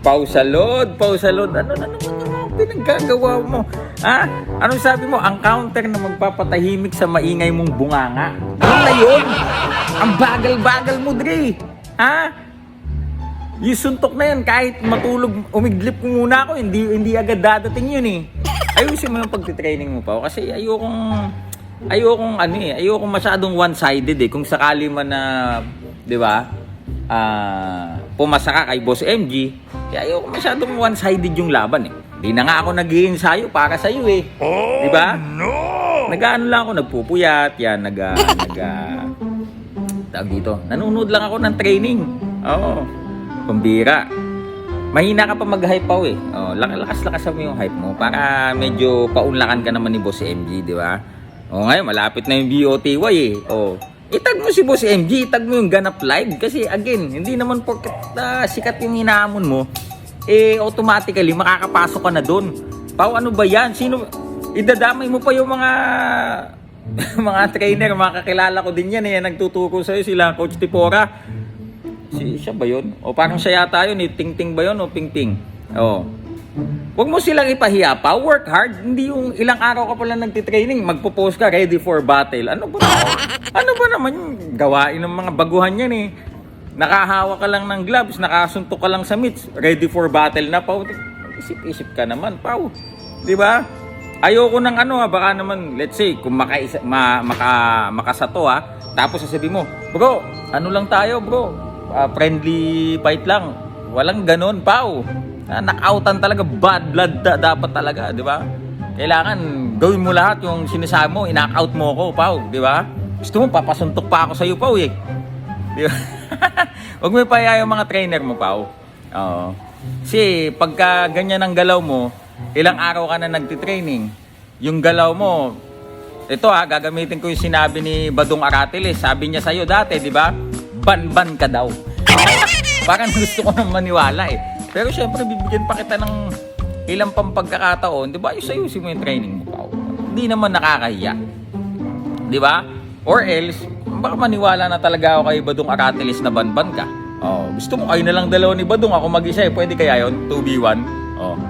Pausalod. Ano pinaggagawa mo? Ha? Anong sabi mo? Ang counter na magpapatahimik sa maingay mong bunganga. Ano na yun? Ang bagal-bagal mo, Dre. Ha? Yung suntok na yan, kahit matulog, umiglip ko muna ako, hindi agad dadating yun eh. Ayusin mo yung pagtitraining mo pa. Kasi ayokong masyadong one-sided eh. Kung sakali man na, di ba, pumasa ka kay Boss MG, kaya ayoko masyadong one-sided yung laban eh. Di na nga ako nag-i-ensayo para sa'yo eh. Di ba? Nag-ano lang ako, nagpupuyat, yan, tawag dito, nanonood lang ako ng training. Oo, pambira. Mahina ka pa mag-hype pa eh. Oh, lakas-lakas mo yung hype mo para medyo paunlakan ka naman ni Boss MG, di ba? Oh, ngayon malapit na yung BOTY eh. Oh, itag mo si Boss MG, itag mo yung Ganap Live kasi again, hindi naman porket sikat yung hinahamon mo, eh automatically makakapasok ka na doon. Pao, ano ba yan? Sino idadamay mo pa yung mga mga trainer, mga kakilala ko din yan eh, nagtuturo sa'yo sila, Coach Tipora. Siya ba yun? O parang siya yata yun eh, Ting-Ting ba yun o Ping-Ting? O. Huwag mo silang ipahiya pa, work hard. Hindi yung ilang araw ka pala nagtitraining, magpo-post ka, ready for battle. Ano ba naman yung gawain ng mga baguhan yan eh? Nakahawa ka lang ng gloves, nakasuntok ka lang sa mitts, ready for battle na, Pao. Isip-isip ka naman, Pao. Di ba? Ayoko ng baka naman, let's say, kung makasato tapos sasabihin mo, bro, ano lang tayo, bro? Friendly fight lang. Walang ganon, Pao. Knockoutan talaga, bad blood dapat talaga, di ba? Kailangan gawin mo lahat yung sinasabi mo, i-knockout mo ako, Pao, di ba? Gusto mo, papasuntok pa ako sa iyo, Pao, eh. Di ba? Huwag mo ipaya yung mga trainer mo, Pao. Oo. Kasi pagka ganyan ang galaw mo, ilang araw ka na nagtitraining, yung galaw mo, ito gagamitin ko yung sinabi ni Badong Aratiles. Sabi niya sa'yo dati, di ba? Ban-ban ka daw. Parang gusto ko nang maniwala eh. Pero syempre, bibigyan pa kita ng ilang pampagkakataon, di ba? Ayusin mo yung training mo, Pao. Hindi naman nakakahiya. Di ba? Or else, baka maniwala na talaga ako kay Badong Aratiles na ban-ban ka. Oh, gusto mo kayo na lang dalawa ni Badong, ako mag-isa eh. Pwede kaya yun? 2v1? Oh.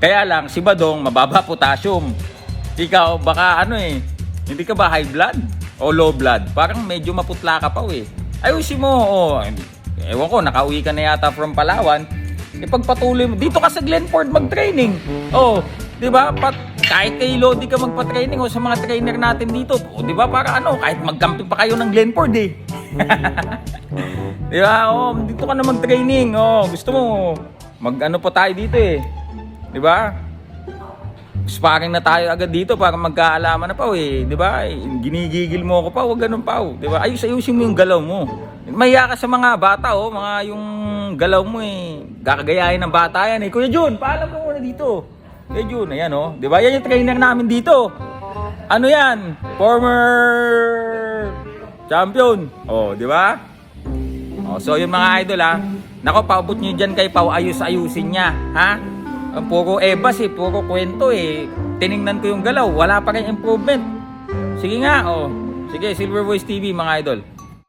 Kaya lang, si Badong, mababa potassium. Ikaw, baka hindi ka ba high blood? O low blood? Parang medyo maputla ka pa eh. Ayusin mo, ewan ko, nakauwi ka na yata from Palawan. Ipagpatuloy mo. Dito ka sa Glenford mag-training. Oh, di ba? Kahit kay Lodi ka magpa-training o sa mga trainer natin dito. O, di ba? Para kahit mag-camping pa kayo ng Glenford eh. Di ba? Oh, dito ka na mag-training. Oh, gusto mo, mag-ano pa tayo dito eh. Di ba? Sparring na tayo agad dito para magkaalaman na, Pao eh. Di ba? Ginigigil mo ako, Pao. Huwag ganun, Pao. Di ba? Ayusin mo yung galaw mo. Mahiya ka sa mga bata, mga yung galaw mo eh. Gagagayahin ng bata yan eh. Kuya Jun, paalam ka muna dito. Kuya Jun, ayan di ba? Yan yung trainer namin dito. Ano yan? Former champion. Oh, di ba? Oh, so yung mga idol nako, paabot nyo dyan kay Pao, ayusin niya, ha? Ang puro ebas eh, puro kwento eh. Tiningnan ko yung galaw, wala pa rin improvement. Sige nga, Sige, Silver Voice TV mga idol.